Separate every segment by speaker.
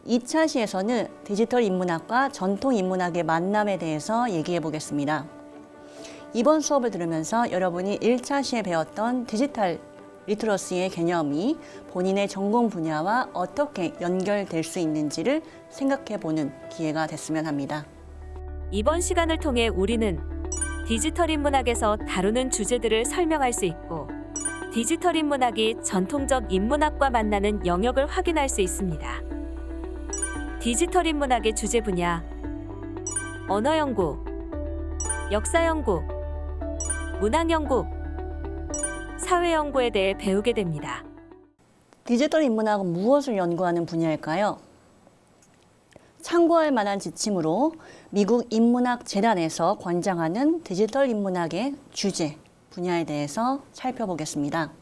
Speaker 1: 2차 시에서는 디지털 인문학과 전통 인문학의 만남에 대해서 얘기해 보겠습니다. 이번 수업을 들으면서 여러분이 1차 시에 배웠던 디지털 리터러시의 개념이 본인의 전공 분야와 어떻게 연결될 수 있는지를 생각해 보는 기회가 됐으면 합니다.
Speaker 2: 이번 시간을 통해 우리는 디지털 인문학에서 다루는 주제들을 설명할 수 있고 디지털 인문학이 전통적 인문학과 만나는 영역을 확인할 수 있습니다. 디지털 인문학의 주제 분야, 언어 연구, 역사 연구, 문학 연구, 사회 연구에 대해 배우게 됩니다.
Speaker 1: 디지털 인문학은 무엇을 연구하는 분야일까요? 참고할 만한 지침으로 미국 인문학재단에서 권장하는 디지털 인문학의 주제, 분야에 대해서 살펴보겠습니다.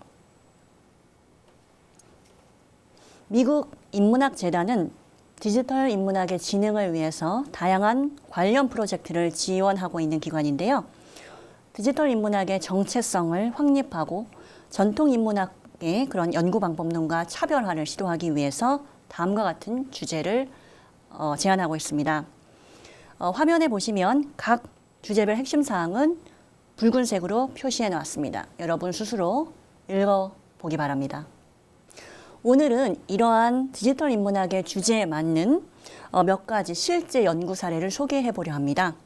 Speaker 1: 미국 인문학재단은 디지털 인문학의 진흥을 위해서 다양한 관련 프로젝트를 지원하고 있는 기관인데요. 디지털 인문학의 정체성을 확립하고 전통 인문학의 그런 연구 방법론과 차별화를 시도하기 위해서 다음과 같은 주제를 제안하고 있습니다. 화면에 보시면 각 주제별 핵심 사항은 붉은색으로 표시해 놨습니다. 여러분 스스로 읽어보기 바랍니다. 오늘은 이러한 디지털 인문학의 주제에 맞는 몇 가지 실제 연구 사례를 소개해 보려 합니다.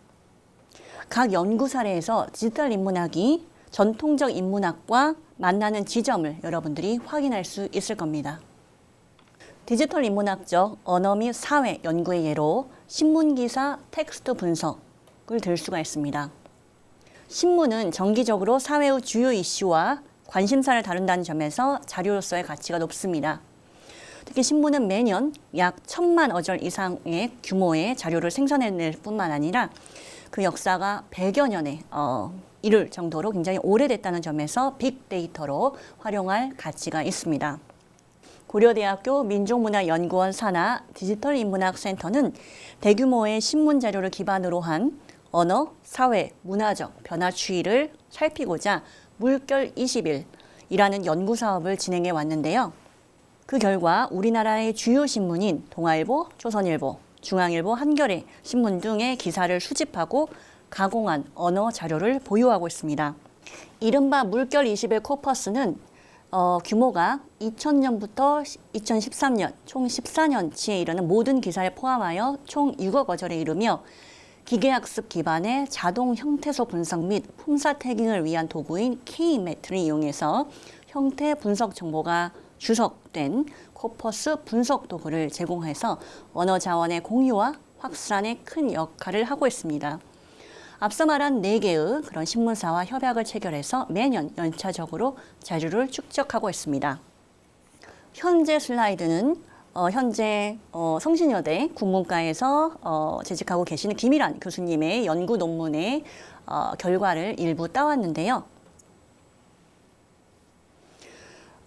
Speaker 1: 각 연구 사례에서 디지털 인문학이 전통적 인문학과 만나는 지점을 여러분들이 확인할 수 있을 겁니다. 디지털 인문학적 언어 및 사회 연구의 예로 신문기사 텍스트 분석을 들 수가 있습니다. 신문은 정기적으로 사회의 주요 이슈와 관심사를 다룬다는 점에서 자료로서의 가치가 높습니다. 특히 신문은 매년 약 1000만 어절 이상의 규모의 자료를 생산해낼 뿐만 아니라 그 역사가 100여 년에 이를 정도로 굉장히 오래됐다는 점에서 빅데이터로 활용할 가치가 있습니다. 고려대학교 민족문화연구원 산하 디지털 인문학센터는 대규모의 신문 자료를 기반으로 한 언어, 사회, 문화적 변화 추이를 살피고자 물결 20일이라는 연구 사업을 진행해 왔는데요. 그 결과 우리나라의 주요 신문인 동아일보, 조선일보, 중앙일보, 한겨레 신문 등의 기사를 수집하고 가공한 언어 자료를 보유하고 있습니다. 이른바 물결 20일 코퍼스는 규모가 2000년부터 2013년 총 14년치에 이르는 모든 기사를 포함하여 총 6억 어절에 이르며 기계학습 기반의 자동 형태소 분석 및 품사 태깅을 위한 도구인 K-매트를 이용해서 형태 분석 정보가 주석된 코퍼스 분석 도구를 제공해서 언어 자원의 공유와 확산에 큰 역할을 하고 있습니다. 앞서 말한 4개의 그런 신문사와 협약을 체결해서 매년 연차적으로 자료를 축적하고 있습니다. 현재 슬라이드는 현재 성신여대 국문과에서 재직하고 계시는 김일환 교수님의 연구 논문의 결과를 일부 따왔는데요.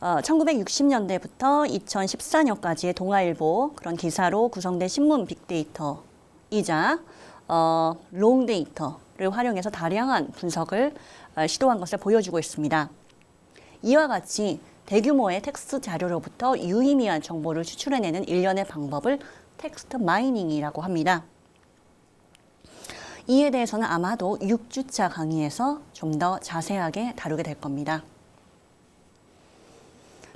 Speaker 1: 1960년대부터 2014년까지의 동아일보 그런 기사로 구성된 신문 빅데이터이자 롱데이터를 활용해서 다량한 분석을 시도한 것을 보여주고 있습니다. 이와 같이 대규모의 텍스트 자료로부터 유의미한 정보를 추출해내는 일련의 방법을 텍스트 마이닝이라고 합니다. 이에 대해서는 아마도 6주차 강의에서 좀 더 자세하게 다루게 될 겁니다.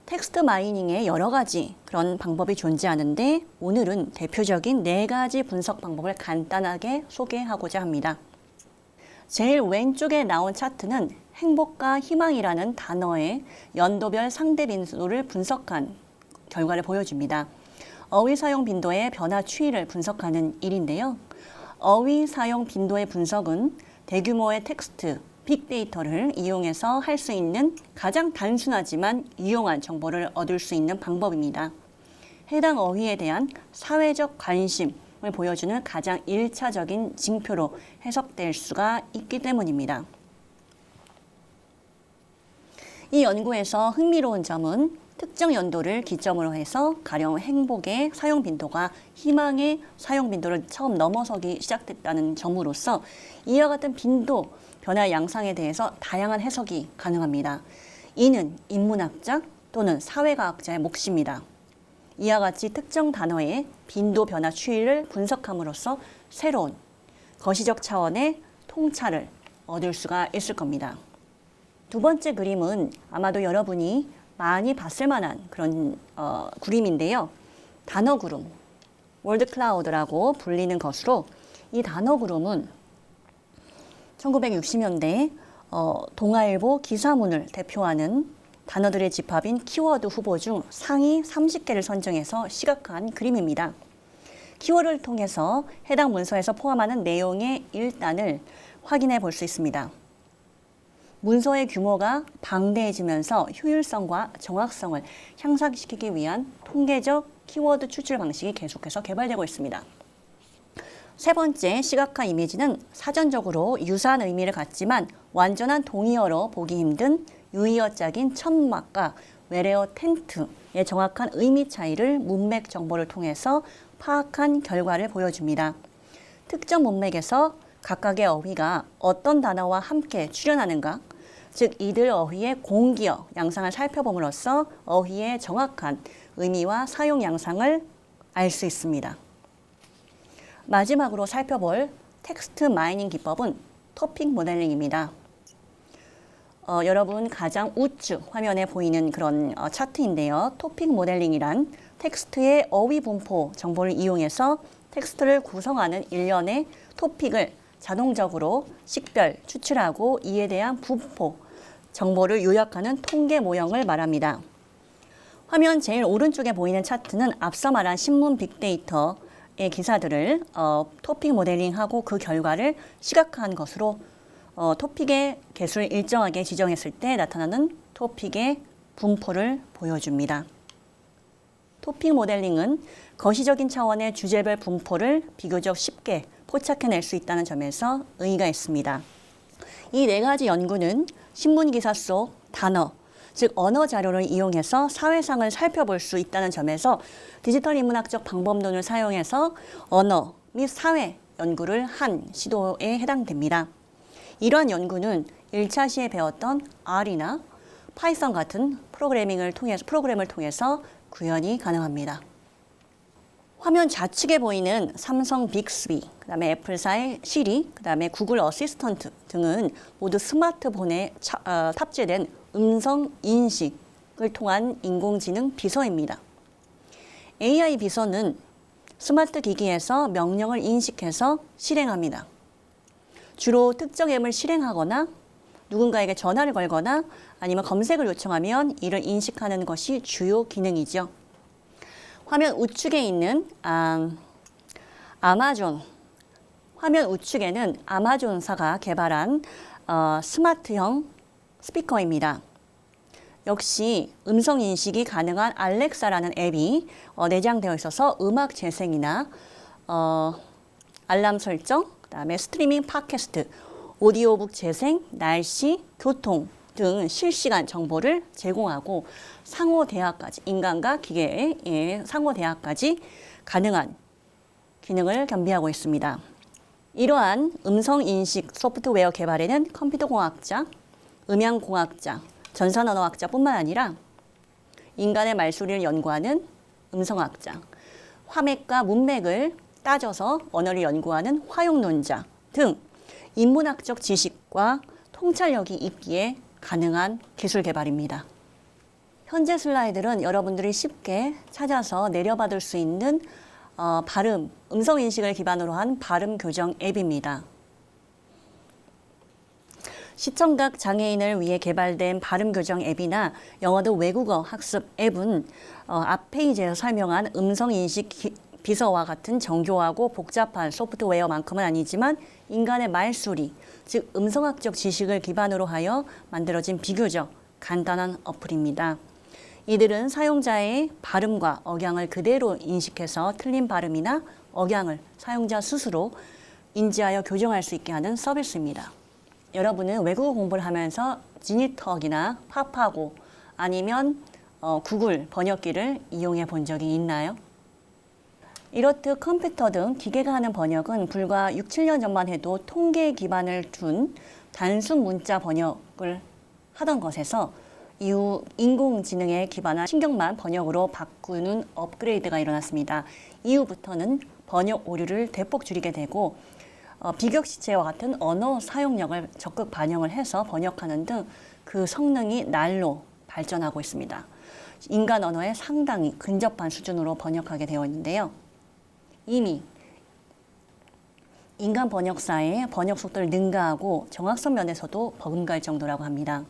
Speaker 1: 텍스트 마이닝에 여러 가지 그런 방법이 존재하는데 오늘은 대표적인 4가지 분석 방법을 간단하게 소개하고자 합니다. 제일 왼쪽에 나온 차트는 행복과 희망이라는 단어의 연도별 상대 빈도를 분석한 결과를 보여줍니다. 어휘 사용 빈도의 변화 추이를 분석하는 일인데요. 어휘 사용 빈도의 분석은 대규모의 텍스트, 빅데이터를 이용해서 할 수 있는 가장 단순하지만 유용한 정보를 얻을 수 있는 방법입니다. 해당 어휘에 대한 사회적 관심을 보여주는 가장 1차적인 징표로 해석될 수가 있기 때문입니다. 이 연구에서 흥미로운 점은 특정 연도를 기점으로 해서 가령 행복의 사용 빈도가 희망의 사용 빈도를 처음 넘어서기 시작됐다는 점으로서 이와 같은 빈도 변화 양상에 대해서 다양한 해석이 가능합니다. 이는 인문학자 또는 사회과학자의 몫입니다. 이와 같이 특정 단어의 빈도 변화 추이를 분석함으로써 새로운 거시적 차원의 통찰을 얻을 수가 있을 겁니다. 두 번째 그림은 아마도 여러분이 많이 봤을 만한 그런 그림인데요. 단어 구름, 월드 클라우드라고 불리는 것으로 이 단어 구름은 1960년대 동아일보 기사문을 대표하는 단어들의 집합인 키워드 후보 중 상위 30개를 선정해서 시각화한 그림입니다. 키워드를 통해서 해당 문서에서 포함하는 내용의 일단을 확인해 볼 수 있습니다. 문서의 규모가 방대해지면서 효율성과 정확성을 향상시키기 위한 통계적 키워드 추출 방식이 계속해서 개발되고 있습니다. 세 번째 시각화 이미지는 사전적으로 유사한 의미를 갖지만 완전한 동의어로 보기 힘든 유의어 짝인 천막과 외래어 텐트의 정확한 의미 차이를 문맥 정보를 통해서 파악한 결과를 보여줍니다. 특정 문맥에서 각각의 어휘가 어떤 단어와 함께 출현하는가, 즉 이들 어휘의 공기어 양상을 살펴봄으로써 어휘의 정확한 의미와 사용 양상을 알 수 있습니다. 마지막으로 살펴볼 텍스트 마이닝 기법은 토픽 모델링입니다. 여러분 가장 우측 화면에 보이는 그런 차트인데요. 토픽 모델링이란 텍스트의 어휘 분포 정보를 이용해서 텍스트를 구성하는 일련의 토픽을 자동적으로 식별, 추출하고 이에 대한 분포 정보를 요약하는 통계 모형을 말합니다. 화면 제일 오른쪽에 보이는 차트는 앞서 말한 신문 빅데이터의 기사들을 토픽 모델링하고 그 결과를 시각화한 것으로 토픽의 개수를 일정하게 지정했을 때 나타나는 토픽의 분포를 보여줍니다. 토픽 모델링은 거시적인 차원의 주제별 분포를 비교적 쉽게 포착해낼 수 있다는 점에서 의의가 있습니다. 이 네 가지 연구는 신문기사 속 단어, 즉 언어 자료를 이용해서 사회상을 살펴볼 수 있다는 점에서 디지털 인문학적 방법론을 사용해서 언어 및 사회 연구를 한 시도에 해당됩니다. 이러한 연구는 1차 시에 배웠던 R이나 파이썬 같은 프로그램을 통해서 구현이 가능합니다. 화면 좌측에 보이는 삼성 빅스비, 그다음에 애플사의 시리, 그다음에 구글 어시스턴트 등은 모두 스마트폰에 탑재된 음성 인식을 통한 인공지능 비서입니다. AI 비서는 스마트 기기에서 명령을 인식해서 실행합니다. 주로 특정 앱을 실행하거나 누군가에게 전화를 걸거나 아니면 검색을 요청하면 이를 인식하는 것이 주요 기능이죠. 화면 우측에 있는 아마존, 화면 우측에는 아마존사가 개발한 스마트형 스피커입니다. 역시 음성 인식이 가능한 알렉사라는 앱이 내장되어 있어서 음악 재생이나 알람 설정, 그다음에 스트리밍 팟캐스트, 오디오북 재생, 날씨, 교통 등 실시간 정보를 제공하고 상호 대화까지 인간과 기계의 상호 대화까지 가능한 기능을 겸비하고 있습니다. 이러한 음성 인식 소프트웨어 개발에는 컴퓨터공학자, 음향공학자, 전산언어학자뿐만 아니라 인간의 말소리를 연구하는 음성학자, 화맥과 문맥을 따져서 언어를 연구하는 화용론자 등 인문학적 지식과 통찰력이 있기에 가능한 기술 개발입니다. 현재 슬라이드는 여러분들이 쉽게 찾아서 내려받을 수 있는 발음, 음성 인식을 기반으로 한 발음 교정 앱입니다. 시청각 장애인을 위해 개발된 발음 교정 앱이나 영어도 외국어 학습 앱은 앞 페이지에서 설명한 음성 인식 비서와 같은 정교하고 복잡한 소프트웨어만큼은 아니지만 인간의 말소리, 즉 음성학적 지식을 기반으로 하여 만들어진 비교적 간단한 어플입니다. 이들은 사용자의 발음과 억양을 그대로 인식해서 틀린 발음이나 억양을 사용자 스스로 인지하여 교정할 수 있게 하는 서비스입니다. 여러분은 외국어 공부를 하면서 지니턱이나 파파고 아니면 구글 번역기를 이용해 본 적이 있나요? 이렇듯 컴퓨터 등 기계가 하는 번역은 불과 6, 7년 전만 해도 통계에 기반을 둔 단순 문자 번역을 하던 것에서 이후 인공지능에 기반한 신경만 번역으로 바꾸는 업그레이드가 일어났습니다. 이후부터는 번역 오류를 대폭 줄이게 되고 비격 시체와 같은 언어 사용력을 적극 반영을 해서 번역하는 등 그 성능이 날로 발전하고 있습니다. 인간 언어에 상당히 근접한 수준으로 번역하게 되어 있는데요. 이미 인간 번역사의 번역 속도를 능가하고 정확성 면에서도 버금갈 정도라고 합니다.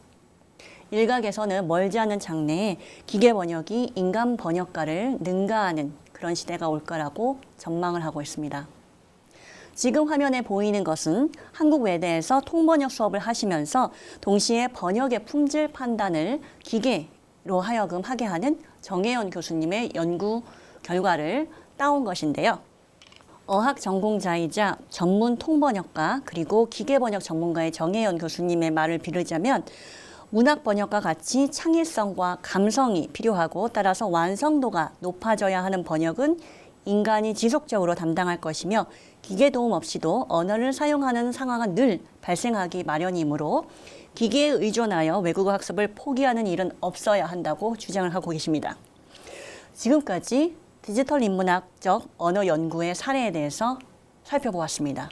Speaker 1: 일각에서는 멀지 않은 장래에 기계 번역이 인간 번역가를 능가하는 그런 시대가 올 거라고 전망을 하고 있습니다. 지금 화면에 보이는 것은 한국 외대에서 통번역 수업을 하시면서 동시에 번역의 품질 판단을 기계로 하여금 하게 하는 정혜연 교수님의 연구 결과를 따온 것인데요. 어학 전공자이자 전문 통번역가 그리고 기계번역 전문가의 정혜연 교수님의 말을 빌리자면 문학 번역과 같이 창의성과 감성이 필요하고 따라서 완성도가 높아져야 하는 번역은 인간이 지속적으로 담당할 것이며 기계 도움 없이도 언어를 사용하는 상황은 늘 발생하기 마련이므로 기계에 의존하여 외국어 학습을 포기하는 일은 없어야 한다고 주장을 하고 계십니다. 지금까지 디지털 인문학적 언어 연구의 사례에 대해서 살펴보았습니다.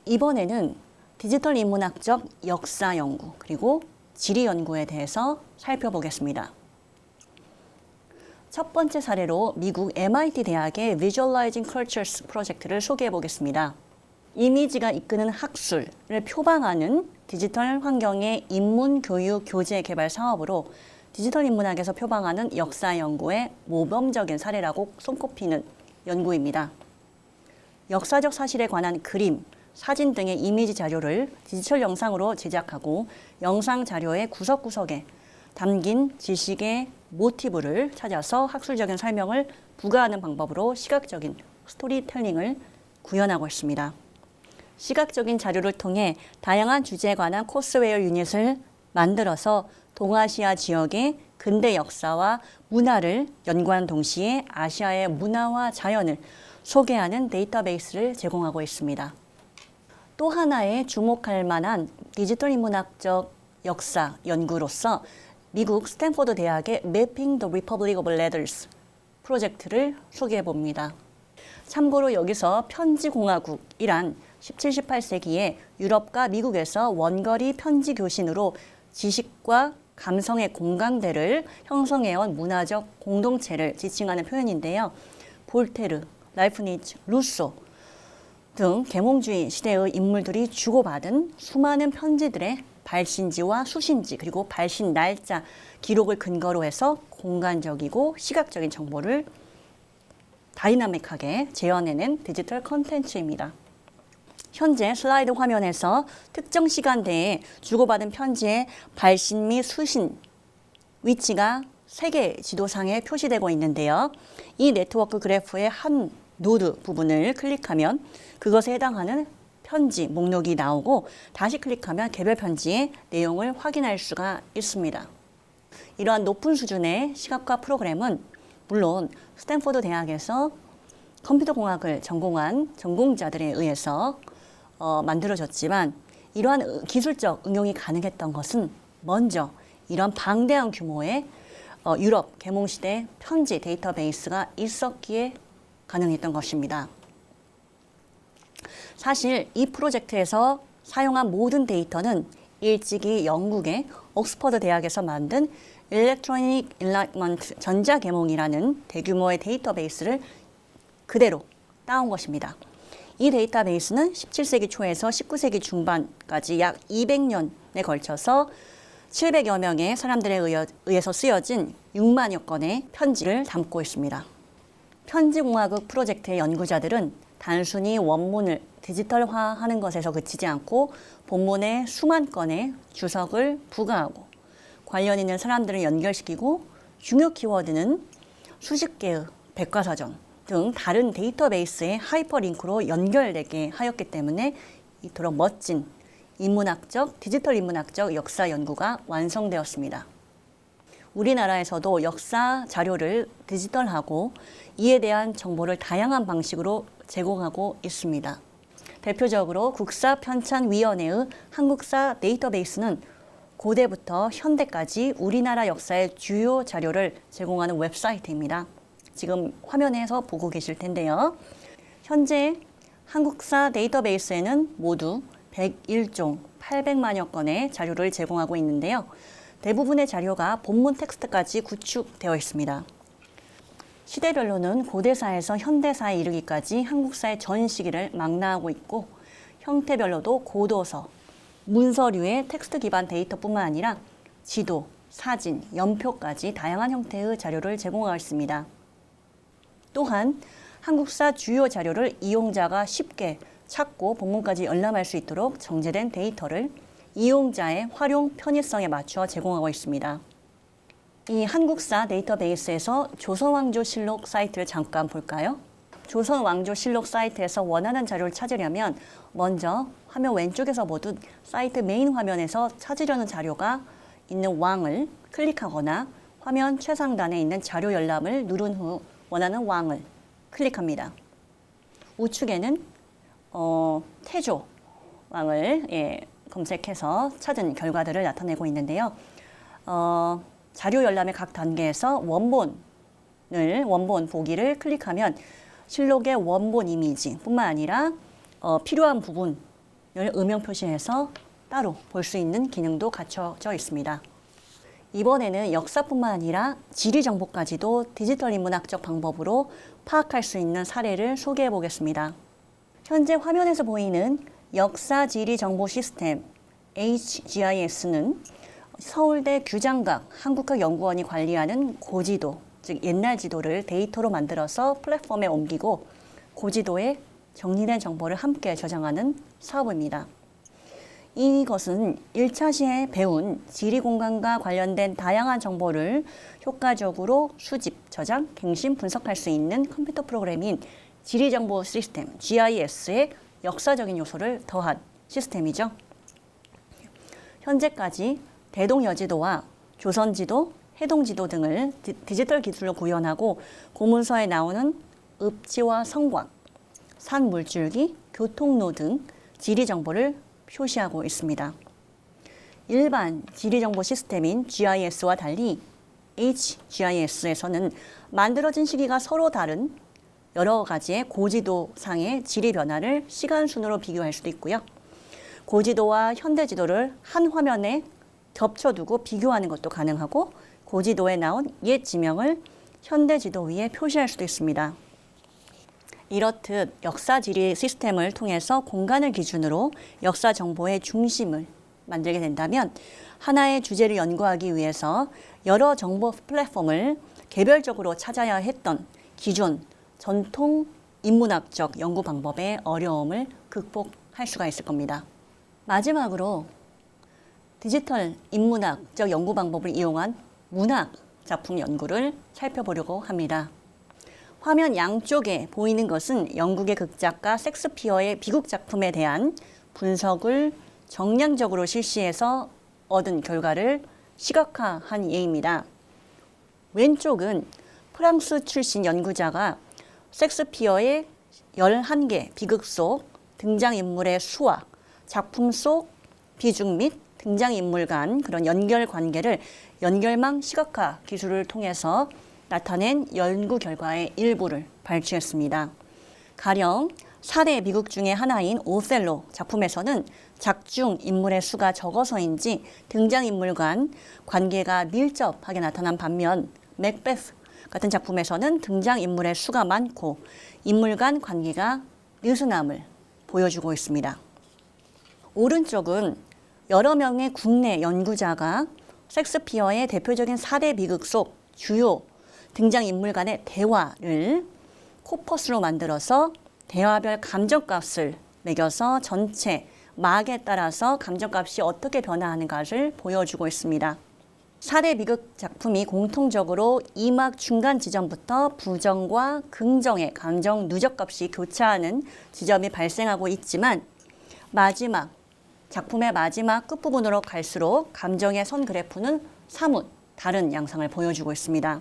Speaker 1: 이번에는 디지털 인문학적 역사 연구 그리고 지리 연구에 대해서 살펴보겠습니다. 첫 번째 사례로 미국 MIT 대학의 Visualizing Cultures 프로젝트를 소개해 보겠습니다. 이미지가 이끄는 학술을 표방하는 디지털 환경의 인문 교육 교재 개발 사업으로 디지털 인문학에서 표방하는 역사 연구의 모범적인 사례라고 손꼽히는 연구입니다. 역사적 사실에 관한 그림, 사진 등의 이미지 자료를 디지털 영상으로 제작하고 영상 자료의 구석구석에 담긴 지식의 모티브를 찾아서 학술적인 설명을 부과하는 방법으로 시각적인 스토리텔링을 구현하고 있습니다. 시각적인 자료를 통해 다양한 주제에 관한 코스웨어 유닛을 만들어서 동아시아 지역의 근대 역사와 문화를 연구하는 동시에 아시아의 문화와 자연을 소개하는 데이터베이스를 제공하고 있습니다. 또 하나의 주목할 만한 디지털 인문학적 역사 연구로서 미국 스탠포드 대학의 Mapping the Republic of Letters 프로젝트를 소개해 봅니다. 참고로 여기서 편지공화국이란 17, 18세기에 유럽과 미국에서 원거리 편지 교신으로 지식과 감성의 공감대를 형성해온 문화적 공동체를 지칭하는 표현인데요. 볼테르, 라이프니츠, 루소 등 계몽주의 시대의 인물들이 주고받은 수많은 편지들의 발신지와 수신지 그리고 발신 날짜 기록을 근거로 해서 공간적이고 시각적인 정보를 다이나믹하게 재현해낸 디지털 콘텐츠입니다. 현재 슬라이드 화면에서 특정 시간대에 주고받은 편지의 발신 및 수신 위치가 세계 지도상에 표시되고 있는데요. 이 네트워크 그래프의 한 노드 부분을 클릭하면 그것에 해당하는 편지 목록이 나오고 다시 클릭하면 개별 편지의 내용을 확인할 수가 있습니다. 이러한 높은 수준의 시각화 프로그램은 물론 스탠포드 대학에서 컴퓨터공학을 전공한 전공자들에 의해서 만들어졌지만 이러한 기술적 응용이 가능했던 것은 먼저 이런 방대한 규모의 유럽 계몽시대 편지 데이터베이스가 있었기에 가능했던 것입니다. 사실 이 프로젝트에서 사용한 모든 데이터는 일찍이 영국의 옥스퍼드 대학에서 만든 일렉트로닉 인라이트먼트 전자계몽이라는 대규모의 데이터베이스를 그대로 따온 것입니다. 이 데이터베이스는 17세기 초에서 19세기 중반까지 약 200년에 걸쳐서 700여 명의 사람들에 의해서 쓰여진 6만여 건의 편지를 담고 있습니다. 편지공화국 프로젝트의 연구자들은 단순히 원문을 디지털화하는 것에서 그치지 않고 본문에 수만 건의 주석을 부과하고 관련 있는 사람들을 연결시키고 중요 키워드는 수십 개의 백과사전 등 다른 데이터베이스의 하이퍼링크로 연결되게 하였기 때문에 이토록 멋진 인문학적, 디지털 인문학적 역사 연구가 완성되었습니다. 우리나라에서도 역사 자료를 디지털하고 이에 대한 정보를 다양한 방식으로 제공하고 있습니다. 대표적으로 국사편찬위원회의 한국사 데이터베이스는 고대부터 현대까지 우리나라 역사의 주요 자료를 제공하는 웹사이트입니다. 지금 화면에서 보고 계실 텐데요. 현재 한국사 데이터베이스에는 모두 101종 800만여 건의 자료를 제공하고 있는데요. 대부분의 자료가 본문 텍스트까지 구축되어 있습니다. 시대별로는 고대사에서 현대사에 이르기까지 한국사의 전 시기를 망라하고 있고, 형태별로도 고도서, 문서류의 텍스트 기반 데이터뿐만 아니라 지도, 사진, 연표까지 다양한 형태의 자료를 제공하고 있습니다. 또한 한국사 주요 자료를 이용자가 쉽게 찾고 본문까지 열람할 수 있도록 정제된 데이터를 이용자의 활용 편의성에 맞춰 제공하고 있습니다. 이 한국사 데이터베이스에서 조선왕조실록 사이트를 잠깐 볼까요? 조선왕조실록 사이트에서 원하는 자료를 찾으려면 먼저 화면 왼쪽에서 보듯 사이트 메인 화면에서 찾으려는 자료가 있는 왕을 클릭하거나 화면 최상단에 있는 자료 열람을 누른 후 원하는 왕을 클릭합니다. 우측에는 태조 왕을 검색해서 찾은 결과들을 나타내고 있는데요. 자료 열람의 각 단계에서 원본 보기를 클릭하면 실록의 원본 이미지뿐만 아니라 필요한 부분을 음영 표시해서 따로 볼 수 있는 기능도 갖춰져 있습니다. 이번에는 역사뿐만 아니라 지리 정보까지도 디지털 인문학적 방법으로 파악할 수 있는 사례를 소개해 보겠습니다. 현재 화면에서 보이는 역사지리 정보 시스템 HGIS는 서울대 규장각 한국학연구원이 관리하는 고지도, 즉 옛날 지도를 데이터로 만들어서 플랫폼에 옮기고 고지도에 정리된 정보를 함께 저장하는 사업입니다. 이것은 1차 시에 배운 지리공간과 관련된 다양한 정보를 효과적으로 수집, 저장, 갱신, 분석할 수 있는 컴퓨터 프로그램인 지리정보 시스템 GIS의 역사적인 요소를 더한 시스템이죠. 현재까지 대동여지도와 조선지도, 해동지도 등을 디지털 기술로 구현하고 고문서에 나오는 읍지와 성곽, 산 물줄기, 교통로 등 지리 정보를 표시하고 있습니다. 일반 지리 정보 시스템인 GIS와 달리 HGIS에서는 만들어진 시기가 서로 다른 여러 가지의 고지도상의 지리 변화를 시간 순으로 비교할 수도 있고요. 고지도와 현대지도를 한 화면에 겹쳐두고 비교하는 것도 가능하고, 고지도에 나온 옛 지명을 현대지도 위에 표시할 수도 있습니다. 이렇듯 역사지리 시스템을 통해서 공간을 기준으로 역사 정보의 중심을 만들게 된다면 하나의 주제를 연구하기 위해서 여러 정보 플랫폼을 개별적으로 찾아야 했던 기존 전통 인문학적 연구 방법의 어려움을 극복할 수가 있을 겁니다. 마지막으로 디지털 인문학적 연구 방법을 이용한 문학 작품 연구를 살펴보려고 합니다. 화면 양쪽에 보이는 것은 영국의 극작가 섹스피어의 비극 작품에 대한 분석을 정량적으로 실시해서 얻은 결과를 시각화한 예입니다. 왼쪽은 프랑스 출신 연구자가 섹스피어의 11개 비극 속 등장인물의 수와 작품 속 비중 및 등장인물 간 그런 연결 관계를 연결망 시각화 기술을 통해서 나타낸 연구 결과의 일부를 발췌했습니다. 가령 4대 미국 중의 하나인 오셀로 작품에서는 작중 인물의 수가 적어서인지 등장인물 간 관계가 밀접하게 나타난 반면 맥베스 같은 작품에서는 등장인물의 수가 많고 인물 간 관계가 느슨함을 보여주고 있습니다. 오른쪽은 여러 명의 국내 연구자가 섹스피어의 대표적인 4대 비극 속 주요 등장인물 간의 대화를 코퍼스로 만들어서 대화별 감정값을 매겨서 전체 막에 따라서 감정값이 어떻게 변화하는가를 보여주고 있습니다. 4대 비극 작품이 공통적으로 2막 중간 지점부터 부정과 긍정의 감정 누적값이 교차하는 지점이 발생하고 있지만 작품의 마지막 끝부분으로 갈수록 감정의 선 그래프는 사뭇 다른 양상을 보여주고 있습니다.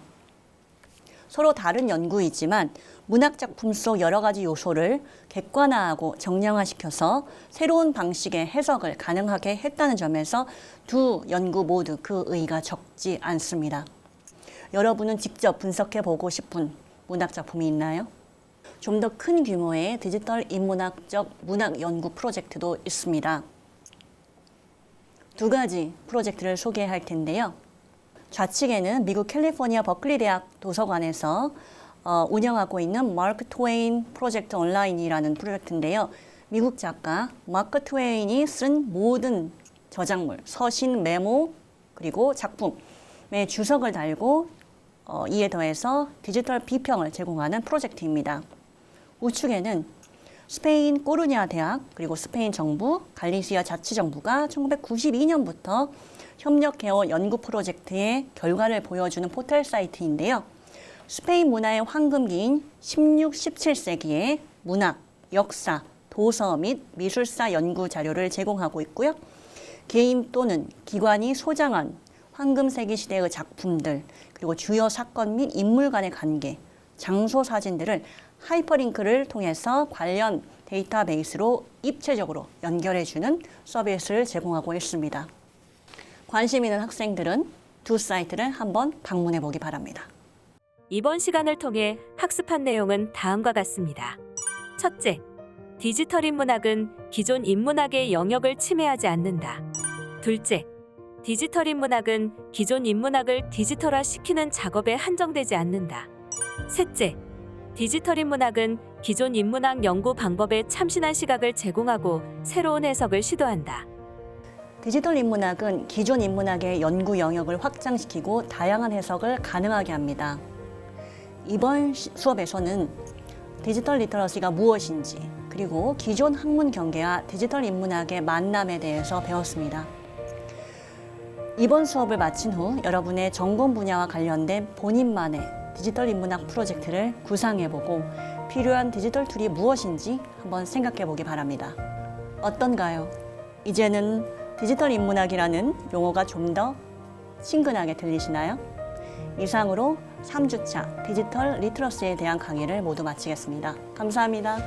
Speaker 1: 서로 다른 연구이지만 문학 작품 속 여러 가지 요소를 객관화하고 정량화시켜서 새로운 방식의 해석을 가능하게 했다는 점에서 두 연구 모두 그 의의가 적지 않습니다. 여러분은 직접 분석해 보고 싶은 문학 작품이 있나요? 좀 더 큰 규모의 디지털 인문학적 문학 연구 프로젝트도 있습니다. 두 가지 프로젝트를 소개할 텐데요. 좌측에는 미국 캘리포니아 버클리 대학 도서관에서 운영하고 있는 마크 트웨인 프로젝트 온라인이라는 프로젝트인데요. 미국 작가 마크 트웨인이 쓴 모든 저작물, 서신, 메모, 그리고 작품에 주석을 달고 이에 더해서 디지털 비평을 제공하는 프로젝트입니다. 우측에는 스페인 꼬르냐 대학 그리고 스페인 정부, 갈리시아 자치정부가 1992년부터 협력해온 연구 프로젝트의 결과를 보여주는 포털 사이트인데요. 스페인 문화의 황금기인 16, 17세기의 문학, 역사, 도서 및 미술사 연구 자료를 제공하고 있고요. 개인 또는 기관이 소장한 황금세기 시대의 작품들, 그리고 주요 사건 및 인물 간의 관계, 장소 사진들을 하이퍼링크를 통해서 관련 데이터베이스로 입체적으로 연결해주는 서비스를 제공하고 있습니다. 관심 있는 학생들은 두 사이트를 한번 방문해 보기 바랍니다.
Speaker 2: 이번 시간을 통해 학습한 내용은 다음과 같습니다. 첫째, 디지털 인문학은 기존 인문학의 영역을 침해하지 않는다. 둘째, 디지털 인문학은 기존 인문학을 디지털화시키는 작업에 한정되지 않는다. 셋째, 디지털 인문학은 기존 인문학 연구 방법에 참신한 시각을 제공하고 새로운 해석을 시도한다.
Speaker 1: 디지털 인문학은 기존 인문학의 연구 영역을 확장시키고 다양한 해석을 가능하게 합니다. 이번 수업에서는 디지털 리터러시가 무엇인지, 그리고 기존 학문 경계와 디지털 인문학의 만남에 대해서 배웠습니다. 이번 수업을 마친 후 여러분의 전공 분야와 관련된 본인만의 디지털 인문학 프로젝트를 구상해보고 필요한 디지털 툴이 무엇인지 한번 생각해보기 바랍니다. 어떤가요? 이제는 디지털 인문학이라는 용어가 좀 더 친근하게 들리시나요? 이상으로 3주차 디지털 리터러시에 대한 강의를 모두 마치겠습니다. 감사합니다.